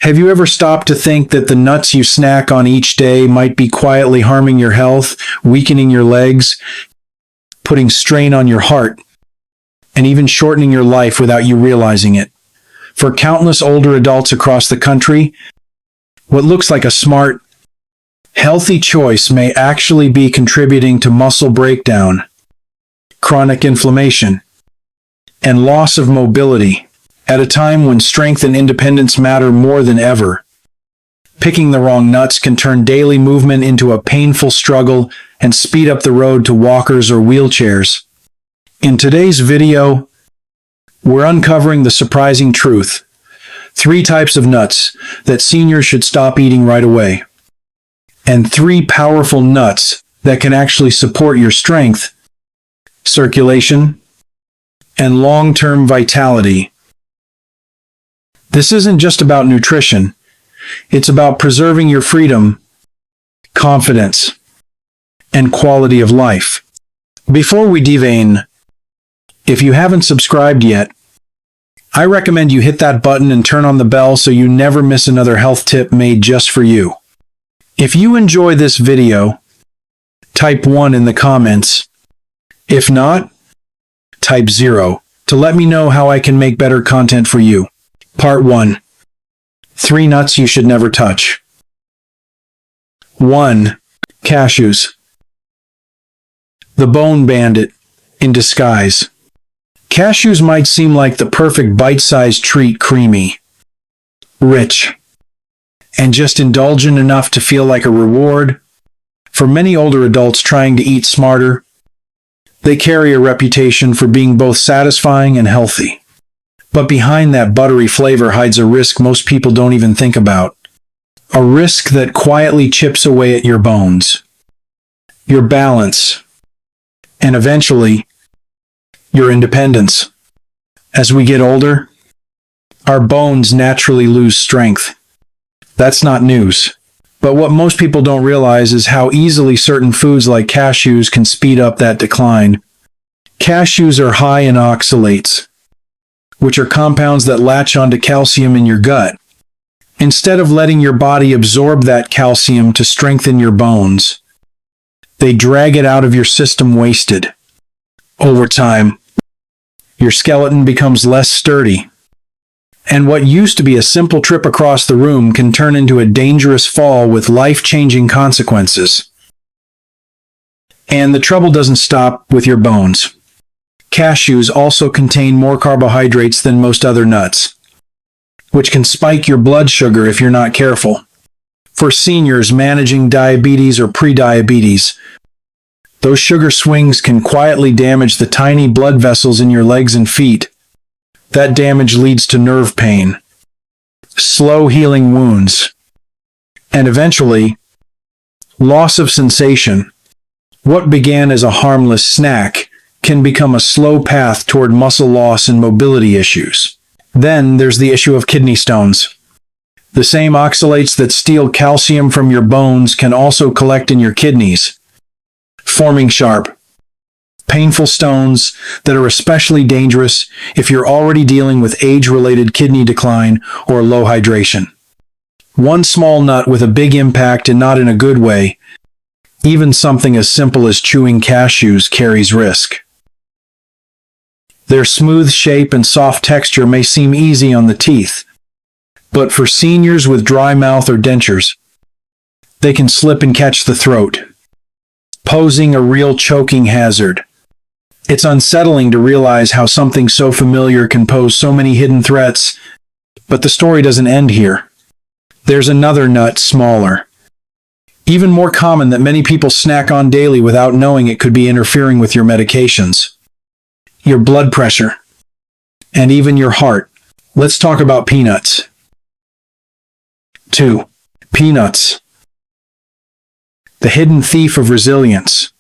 Have you ever stopped to think that the nuts you snack on each day might be quietly harming your health, weakening your legs, putting strain on your heart, and even shortening your life without you realizing it? For countless older adults across the country, what looks like a smart, healthy choice may actually be contributing to muscle breakdown, chronic inflammation, and loss of mobility at a time when strength and independence matter more than ever. Picking the wrong nuts can turn daily movement into a painful struggle and speed up the road to walkers or wheelchairs. In today's video, we're uncovering the surprising truth: 3 types of nuts that seniors should stop eating right away, and 3 powerful nuts that can actually support your strength, circulation, and long-term vitality. This isn't just about nutrition. It's about preserving your freedom, confidence, and quality of life. Before we dive in, if you haven't subscribed yet, I recommend you hit that button and turn on the bell so you never miss another health tip made just for you. If you enjoy this video, type 1 in the comments. If not, type 0 to let me know how I can make better content for you. Part 1. 3 nuts you should never touch. 1. Cashews. The bone bandit in disguise. Cashews might seem like the perfect bite-sized treat, creamy, rich, and just indulgent enough to feel like a reward. For many older adults trying to eat smarter, they carry a reputation for being both satisfying and healthy. But behind that buttery flavor hides a risk most people don't even think about. A risk that quietly chips away at your bones, your balance, and eventually, your independence. As we get older, our bones naturally lose strength. That's not news. But what most people don't realize is how easily certain foods like cashews can speed up that decline. Cashews are high in oxalates, which are compounds that latch onto calcium in your gut. Instead of letting your body absorb that calcium to strengthen your bones, they drag it out of your system wasted. Over time, your skeleton becomes less sturdy, and what used to be a simple trip across the room can turn into a dangerous fall with life-changing consequences. And the trouble doesn't stop with your bones. Cashews also contain more carbohydrates than most other nuts, which can spike your blood sugar if you're not careful. For seniors managing diabetes or prediabetes, those sugar swings can quietly damage the tiny blood vessels in your legs and feet. That damage leads to nerve pain, slow healing wounds, and eventually, loss of sensation. What began as a harmless snack can become a slow path toward muscle loss and mobility issues. Then there's the issue of kidney stones. The same oxalates that steal calcium from your bones can also collect in your kidneys, forming sharp, painful stones that are especially dangerous if you're already dealing with age-related kidney decline or low hydration. One small nut with a big impact, and not in a good way. Even something as simple as chewing cashews carries risk. Their smooth shape and soft texture may seem easy on the teeth, but for seniors with dry mouth or dentures, they can slip and catch the throat, posing a real choking hazard. It's unsettling to realize how something so familiar can pose so many hidden threats, but the story doesn't end here. There's another nut, smaller, even more common, that many people snack on daily without knowing it could be interfering with your medications, your blood pressure, and even your heart. Let's talk about peanuts. 2. Peanuts. The hidden thief of resilience.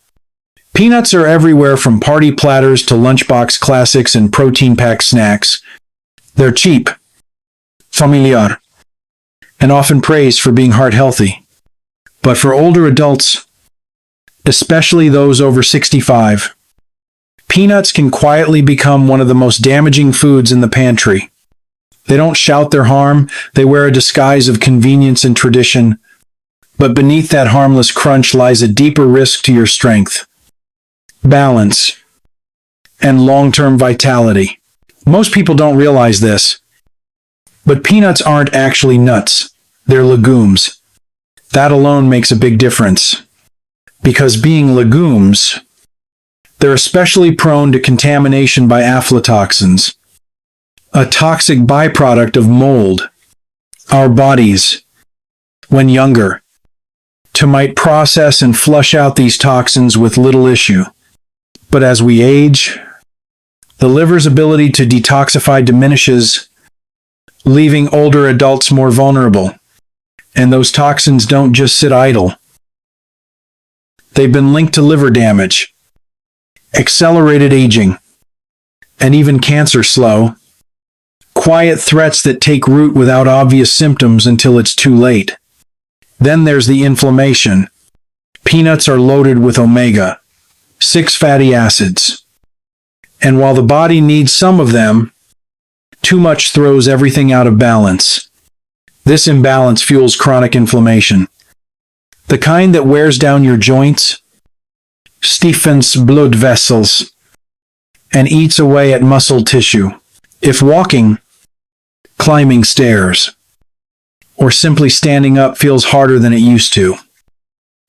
Peanuts are everywhere, from party platters to lunchbox classics and protein-packed snacks. They're cheap, familiar, and often praised for being heart-healthy. But for older adults, especially those over 65, peanuts can quietly become one of the most damaging foods in the pantry. They don't shout their harm, they wear a disguise of convenience and tradition. But beneath that harmless crunch lies a deeper risk to your strength, balance, and long-term vitality. Most people don't realize this, but peanuts aren't actually nuts. They're legumes. That alone makes a big difference. Because being legumes, they're especially prone to contamination by aflatoxins, a toxic byproduct of mold. Our bodies, when younger, might process and flush out these toxins with little issue. But as we age, the liver's ability to detoxify diminishes, leaving older adults more vulnerable. And those toxins don't just sit idle. They've been linked to liver damage, accelerated aging, and even cancer. Slow, quiet threats that take root without obvious symptoms until it's too late. Then there's the inflammation. Peanuts are loaded with omega-6 fatty acids. And while the body needs some of them, too much throws everything out of balance. This imbalance fuels chronic inflammation, the kind that wears down your joints, stiffens blood vessels, and eats away at muscle tissue. If walking, climbing stairs, or simply standing up feels harder than it used to,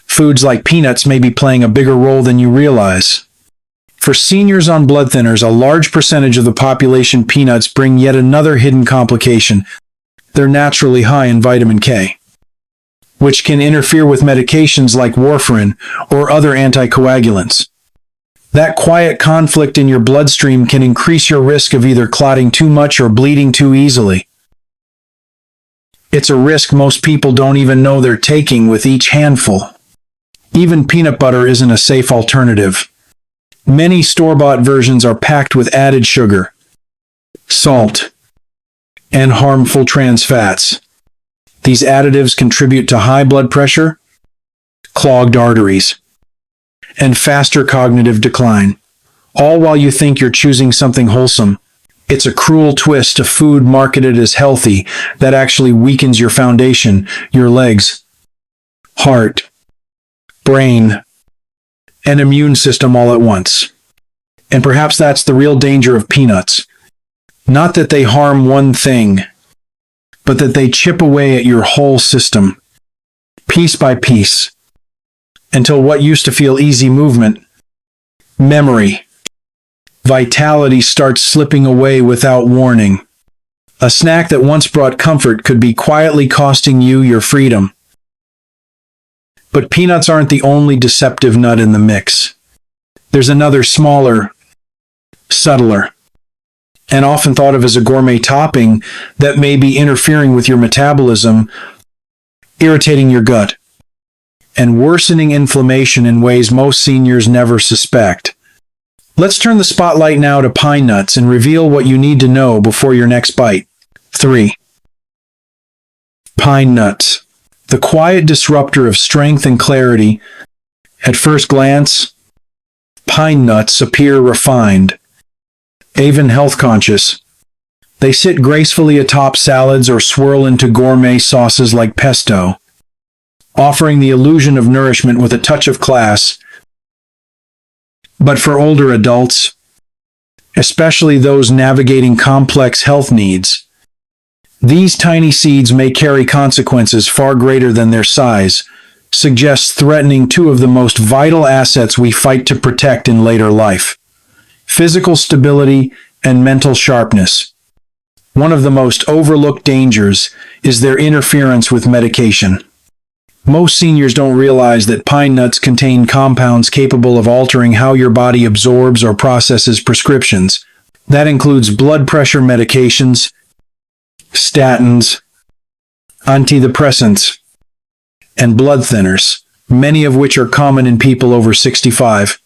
foods like peanuts may be playing a bigger role than you realize. For seniors on blood thinners, a large percentage of the population, peanuts bring yet another hidden complication. They're naturally high in vitamin K, which can interfere with medications like warfarin or other anticoagulants. That quiet conflict in your bloodstream can increase your risk of either clotting too much or bleeding too easily. It's a risk most people don't even know they're taking with each handful. Even peanut butter isn't a safe alternative. Many store-bought versions are packed with added sugar, salt, and harmful trans fats. These additives contribute to high blood pressure, clogged arteries, and faster cognitive decline. All while you think you're choosing something wholesome. It's a cruel twist to food marketed as healthy that actually weakens your foundation, your legs, heart, brain, and immune system all at once. And perhaps that's the real danger of peanuts. Not that they harm one thing, but that they chip away at your whole system, piece by piece, until what used to feel easy movement, memory, vitality starts slipping away without warning. A snack that once brought comfort could be quietly costing you your freedom. But peanuts aren't the only deceptive nut in the mix. There's another smaller, subtler, and often thought of as a gourmet topping that may be interfering with your metabolism, irritating your gut, and worsening inflammation in ways most seniors never suspect. Let's turn the spotlight now to pine nuts and reveal what you need to know before your next bite. 3. Pine nuts. The quiet disruptor of strength and clarity. At first glance, pine nuts appear refined, even health-conscious. They sit gracefully atop salads or swirl into gourmet sauces like pesto, offering the illusion of nourishment with a touch of class. But for older adults, especially those navigating complex health needs, these tiny seeds may carry consequences far greater than their size, suggests threatening two of the most vital assets we fight to protect in later life: physical stability and mental sharpness. One of the most overlooked dangers is their interference with medication. Most seniors don't realize that pine nuts contain compounds capable of altering how your body absorbs or processes prescriptions. That includes blood pressure medications, statins, antidepressants, and blood thinners, many of which are common in people over 65.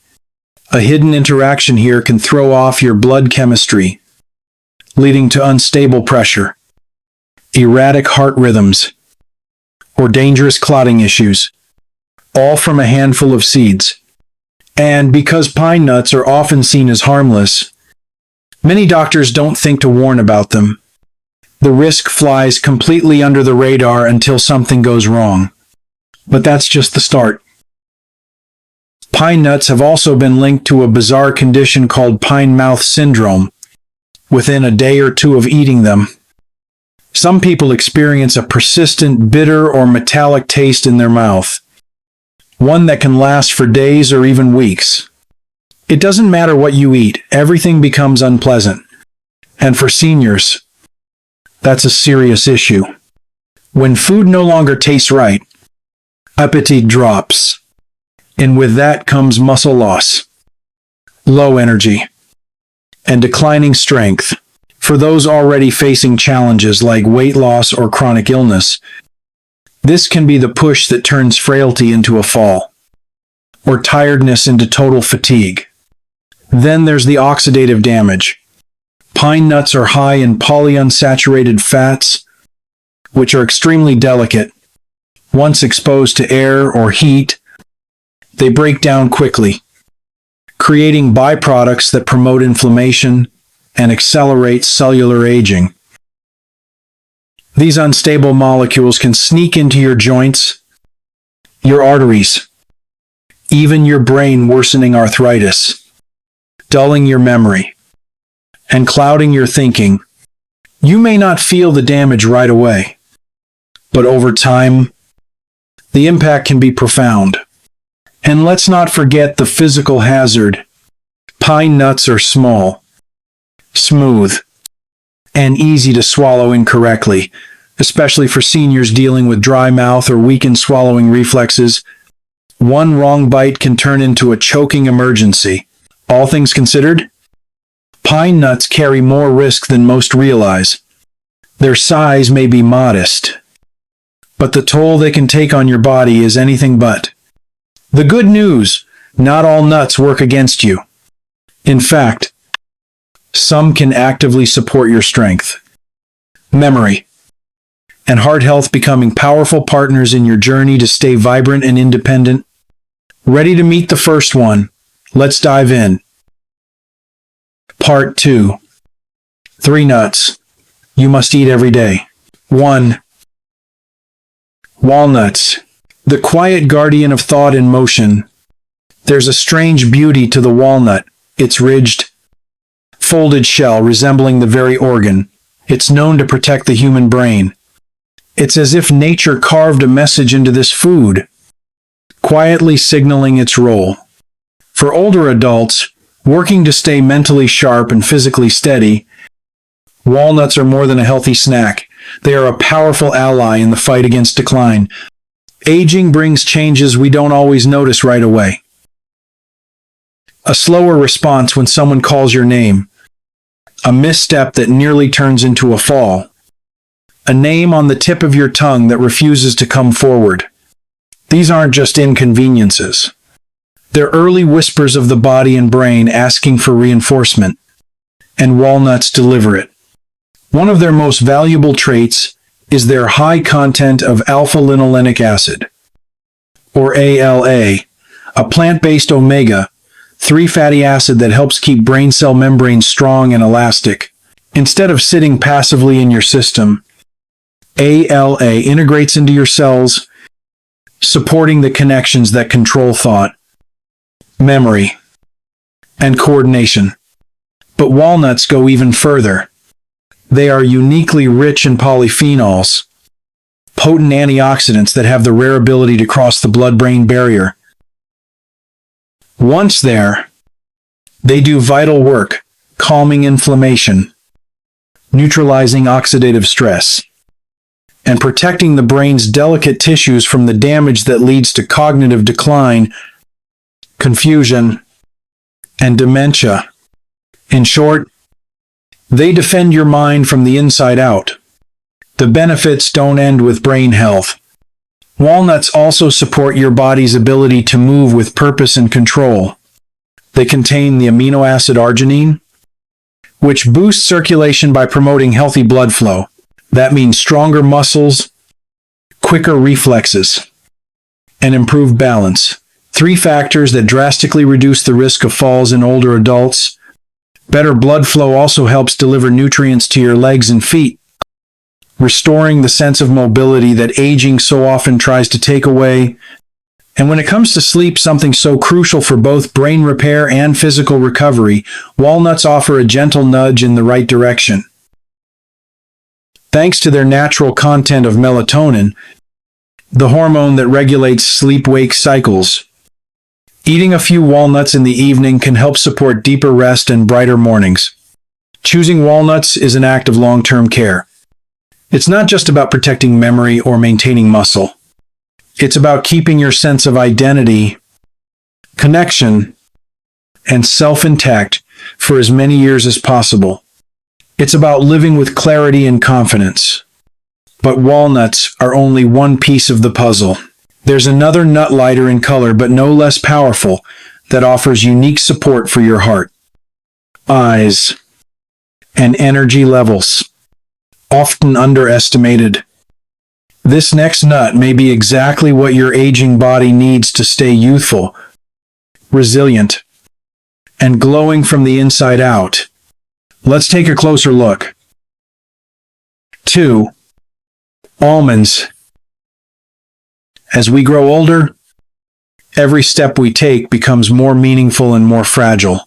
A hidden interaction here can throw off your blood chemistry, leading to unstable pressure, erratic heart rhythms, or dangerous clotting issues, all from a handful of seeds. And because pine nuts are often seen as harmless, many doctors don't think to warn about them. The risk flies completely under the radar until something goes wrong. But that's just the start. Pine nuts have also been linked to a bizarre condition called pine mouth syndrome within a day or two of eating them. Some people experience a persistent bitter or metallic taste in their mouth, one that can last for days or even weeks. It doesn't matter what you eat, everything becomes unpleasant. And for seniors, that's a serious issue. When food no longer tastes right, appetite drops, and with that comes muscle loss, low energy, and declining strength. For those already facing challenges like weight loss or chronic illness, this can be the push that turns frailty into a fall, or tiredness into total fatigue. Then there's the oxidative damage. Pine nuts are high in polyunsaturated fats, which are extremely delicate. Once exposed to air or heat, they break down quickly, creating byproducts that promote inflammation and accelerate cellular aging. These unstable molecules can sneak into your joints, your arteries, even your brain, worsening arthritis, dulling your memory, and clouding your thinking. You may not feel the damage right away, but over time, the impact can be profound. And let's not forget the physical hazard. Pine nuts are small, smooth, and easy to swallow incorrectly, especially for seniors dealing with dry mouth or weakened swallowing reflexes. One wrong bite can turn into a choking emergency. All things considered, pine nuts carry more risk than most realize. Their size may be modest, but the toll they can take on your body is anything but. The good news, not all nuts work against you. In fact, some can actively support your strength, memory, and heart health, becoming powerful partners in your journey to stay vibrant and independent. Ready to meet the first one? Let's dive in. Part 2. 3 nuts you must eat every day. 1. Walnuts. The quiet guardian of thought and motion. There's a strange beauty to the walnut, its ridged, folded shell resembling the very organ it's known to protect the human brain. It's as if nature carved a message into this food, quietly signaling its role. For older adults, working to stay mentally sharp and physically steady, walnuts are more than a healthy snack. They are a powerful ally in the fight against decline. Aging brings changes we don't always notice right away. A slower response when someone calls your name. A misstep that nearly turns into a fall. A name on the tip of your tongue that refuses to come forward. These aren't just inconveniences. They're early whispers of the body and brain asking for reinforcement, and walnuts deliver it. One of their most valuable traits is their high content of alpha-linolenic acid, or ALA, a plant-based omega-3 fatty acid that helps keep brain cell membranes strong and elastic. Instead of sitting passively in your system, ALA integrates into your cells, supporting the connections that control thought, memory, and coordination. But walnuts go even further. They are uniquely rich in polyphenols, potent antioxidants that have the rare ability to cross the blood-brain barrier. Once there, they do vital work, calming inflammation, neutralizing oxidative stress, and protecting the brain's delicate tissues from the damage that leads to cognitive decline, confusion, and dementia. In short, they defend your mind from the inside out. The benefits don't end with brain health. Walnuts also support your body's ability to move with purpose and control. They contain the amino acid arginine, which boosts circulation by promoting healthy blood flow. That means stronger muscles, quicker reflexes, and improved balance. 3 factors that drastically reduce the risk of falls in older adults. Better blood flow also helps deliver nutrients to your legs and feet, restoring the sense of mobility that aging so often tries to take away. And when it comes to sleep, something so crucial for both brain repair and physical recovery, walnuts offer a gentle nudge in the right direction. Thanks to their natural content of melatonin, the hormone that regulates sleep-wake cycles, eating a few walnuts in the evening can help support deeper rest and brighter mornings. Choosing walnuts is an act of long-term care. It's not just about protecting memory or maintaining muscle. It's about keeping your sense of identity, connection, and self intact for as many years as possible. It's about living with clarity and confidence. But walnuts are only one piece of the puzzle. There's another nut lighter in color but no less powerful that offers unique support for your heart, eyes, and energy levels. Often underestimated. This next nut may be exactly what your aging body needs to stay youthful, resilient, and glowing from the inside out. Let's take a closer look. 2. Almonds. As we grow older, every step we take becomes more meaningful and more fragile.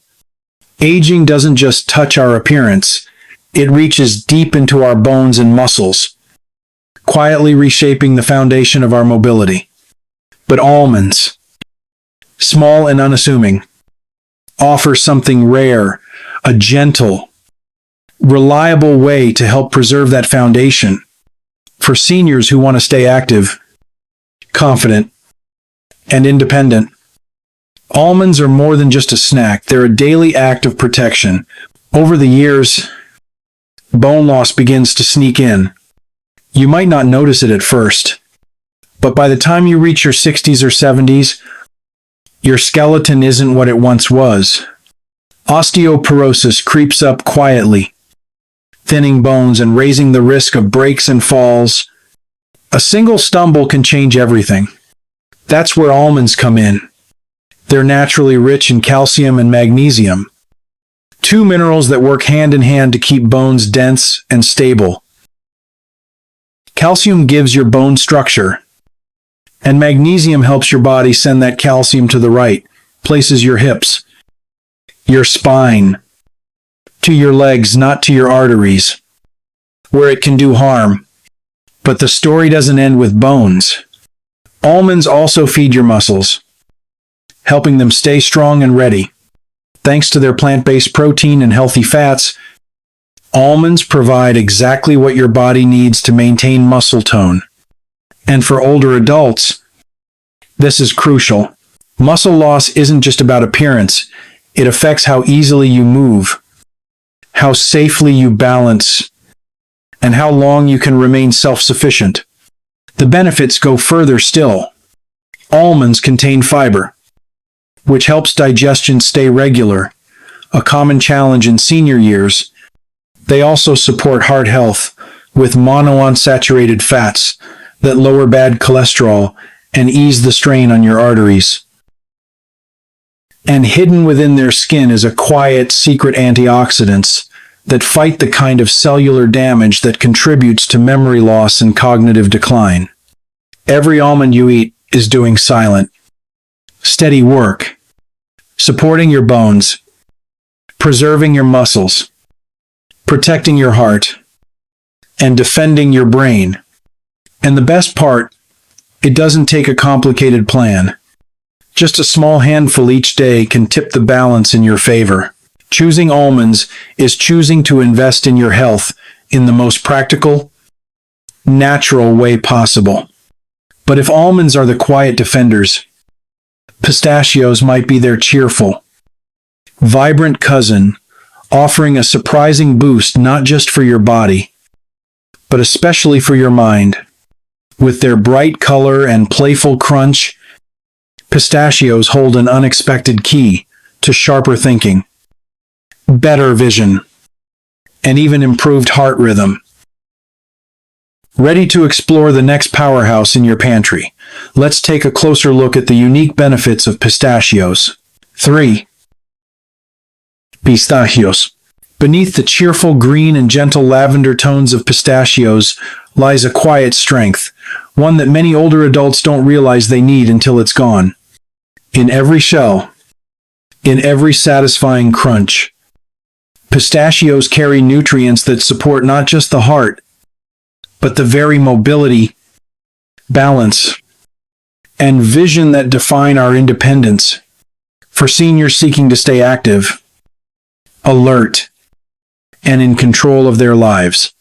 Aging doesn't just touch our appearance, it reaches deep into our bones and muscles, quietly reshaping the foundation of our mobility. But almonds, small and unassuming, offer something rare, a gentle, reliable way to help preserve that foundation. For seniors who want to stay active, confident, and independent, almonds are more than just a snack. They're a daily act of protection. Over the years, bone loss begins to sneak in. You might not notice it at first, but by the time you reach your 60s or 70s, your skeleton isn't what it once was. Osteoporosis creeps up quietly, thinning bones and raising the risk of breaks and falls. A single stumble can change everything. That's where almonds come in. They're naturally rich in calcium and magnesium, two minerals that work hand in hand to keep bones dense and stable. Calcium gives your bone structure, and magnesium helps your body send that calcium to the right places: your hips, your spine, to your legs, not to your arteries, where it can do harm. But the story doesn't end with bones. Almonds also feed your muscles, helping them stay strong and ready. Thanks to their plant-based protein and healthy fats, almonds provide exactly what your body needs to maintain muscle tone. And for older adults, this is crucial. Muscle loss isn't just about appearance. It affects how easily you move, how safely you balance, and how long you can remain self-sufficient. The benefits go further still. Almonds contain fiber, which helps digestion stay regular, a common challenge in senior years. They also support heart health with monounsaturated fats that lower bad cholesterol and ease the strain on your arteries. And hidden within their skin is a quiet, secret antioxidants that fight the kind of cellular damage that contributes to memory loss and cognitive decline. Every almond you eat is doing silent, steady work, supporting your bones, preserving your muscles, protecting your heart, and defending your brain. And the best part, it doesn't take a complicated plan. Just a small handful each day can tip the balance in your favor. Choosing almonds is choosing to invest in your health in the most practical, natural way possible. But if almonds are the quiet defenders, pistachios might be their cheerful, vibrant cousin, offering a surprising boost not just for your body, but especially for your mind. With their bright color and playful crunch, pistachios hold an unexpected key to sharper thinking, better vision, and even improved heart rhythm. Ready to explore the next powerhouse in your pantry? Let's take a closer look at the unique benefits of pistachios. 3. Pistachios. Beneath the cheerful green and gentle lavender tones of pistachios lies a quiet strength, one that many older adults don't realize they need until it's gone. In every shell, in every satisfying crunch, pistachios carry nutrients that support not just the heart, but the very mobility, balance, and vision that define our independence. For seniors seeking to stay active, alert, and in control of their lives,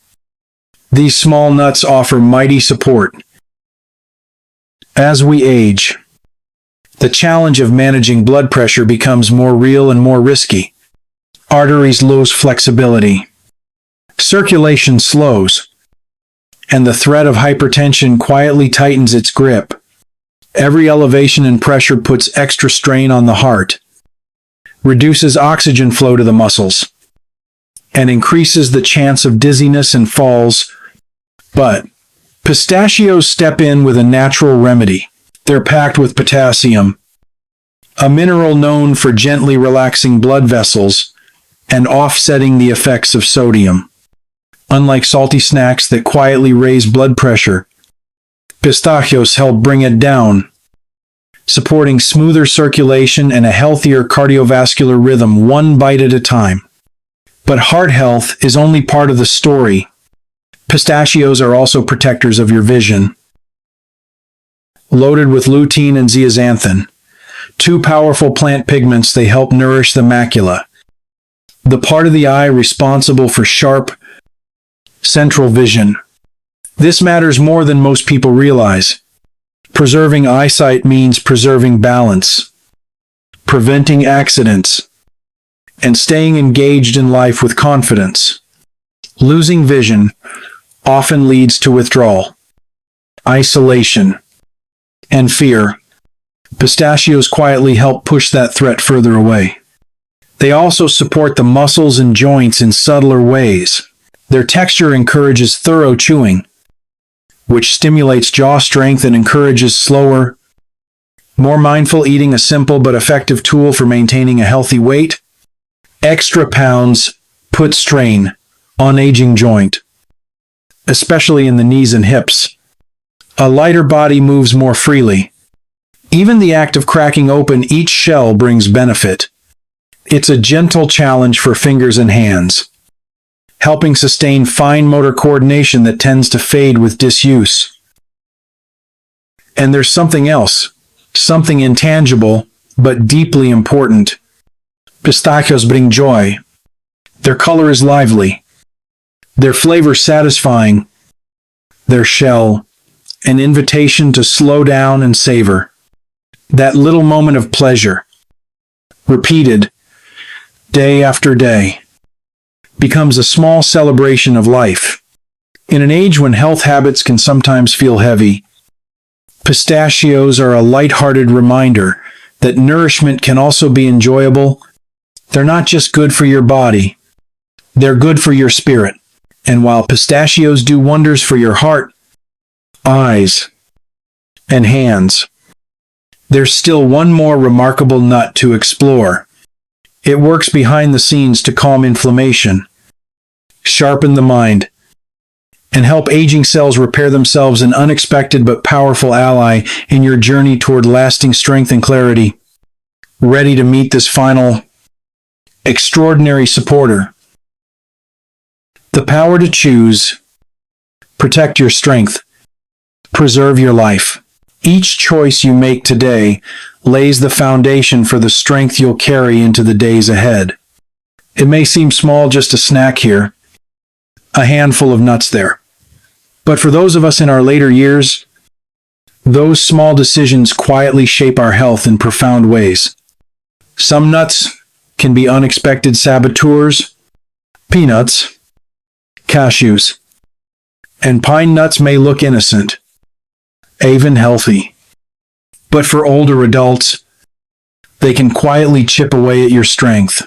these small nuts offer mighty support. As we age, the challenge of managing blood pressure becomes more real and more risky. Arteries lose flexibility, circulation slows, and the threat of hypertension quietly tightens its grip. Every elevation in pressure puts extra strain on the heart, reduces oxygen flow to the muscles, and increases the chance of dizziness and falls. But pistachios step in with a natural remedy. They're packed with potassium, a mineral known for gently relaxing blood vessels and offsetting the effects of sodium. Unlike salty snacks that quietly raise blood pressure, pistachios help bring it down, supporting smoother circulation and a healthier cardiovascular rhythm one bite at a time. But heart health is only part of the story. Pistachios are also protectors of your vision. Loaded with lutein and zeaxanthin, two powerful plant pigments, they help nourish the macula, the part of the eye responsible for sharp, central vision. This matters more than most people realize. Preserving eyesight means preserving balance, preventing accidents, and staying engaged in life with confidence. Losing vision often leads to withdrawal, isolation, and fear. Pistachios quietly help push that threat further away. They also support the muscles and joints in subtler ways. Their texture encourages thorough chewing, which stimulates jaw strength and encourages slower, more mindful eating, a simple but effective tool for maintaining a healthy weight. Extra pounds put strain on aging joint, especially in the knees and hips. A lighter body moves more freely. Even the act of cracking open each shell brings benefit. It's a gentle challenge for fingers and hands, helping sustain fine motor coordination that tends to fade with disuse. And there's something else, something intangible, but deeply important. Pistachios bring joy. Their color is lively, their flavor satisfying, their shell an invitation to slow down and savor. That little moment of pleasure, repeated day after day, becomes a small celebration of life. In an age when health habits can sometimes feel heavy, pistachios are a light-hearted reminder that nourishment can also be enjoyable. They're not just good for your body, they're good for your spirit. And while pistachios do wonders for your heart, eyes, and hands, there's still one more remarkable nut to explore. It works behind the scenes to calm inflammation, sharpen the mind, and help aging cells repair themselves, an unexpected but powerful ally in your journey toward lasting strength and clarity. Ready to meet this final, extraordinary supporter? The power to choose, protect your strength, preserve your life. Each choice you make today lays the foundation for the strength you'll carry into the days ahead. It may seem small, just a snack here, a handful of nuts there. But for those of us in our later years, those small decisions quietly shape our health in profound ways. Some nuts can be unexpected saboteurs. Peanuts, cashews, and pine nuts may look innocent, even healthy. But for older adults, they can quietly chip away at your strength,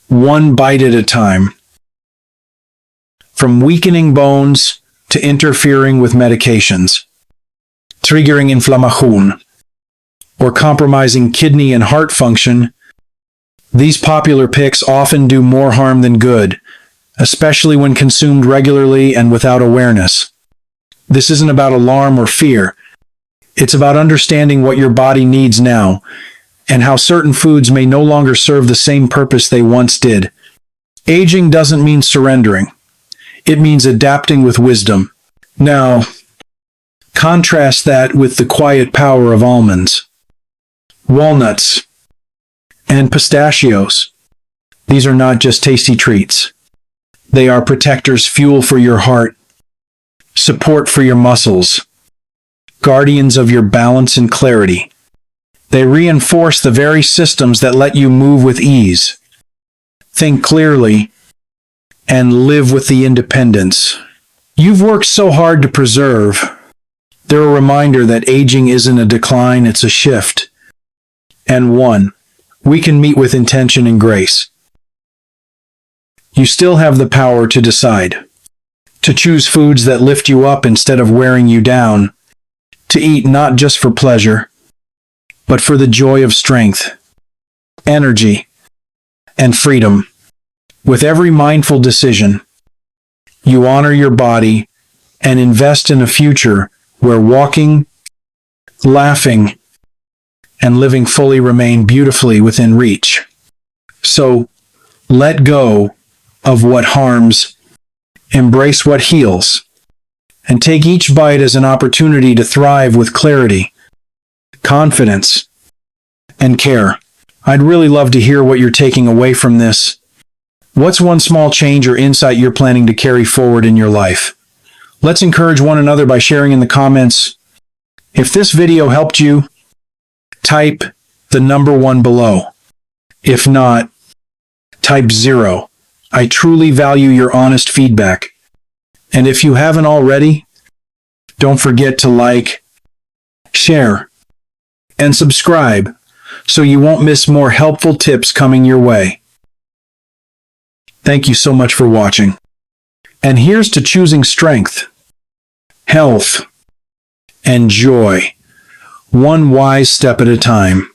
one bite at a time. From weakening bones to interfering with medications, triggering inflammation, or compromising kidney and heart function, these popular picks often do more harm than good, especially when consumed regularly and without awareness. This isn't about alarm or fear. It's about understanding what your body needs now and how certain foods may no longer serve the same purpose they once did. Aging doesn't mean surrendering. It means adapting with wisdom. Now, contrast that with the quiet power of almonds, walnuts, and pistachios. These are not just tasty treats. They are protectors, fuel for your heart, support for your muscles, guardians of your balance and clarity. They reinforce the very systems that let you move with ease, think clearly, and live with the independence you've worked so hard to preserve. They're a reminder that aging isn't a decline, it's a shift, and one we can meet with intention and grace. You still have the power to decide, to choose foods that lift you up instead of wearing you down, to eat not just for pleasure, but for the joy of strength, energy, and freedom. With every mindful decision, you honor your body and invest in a future where walking, laughing, and living fully remain beautifully within reach. So, let go of what harms, embrace what heals, and take each bite as an opportunity to thrive with clarity, confidence, and care. I'd really love to hear what you're taking away from this. What's one small change or insight you're planning to carry forward in your life? Let's encourage one another by sharing in the comments. If this video helped you, type the number 1 below. If not, type 0. I truly value your honest feedback. And if you haven't already, don't forget to like, share, and subscribe so you won't miss more helpful tips coming your way. Thank you so much for watching. And here's to choosing strength, health, and joy, one wise step at a time.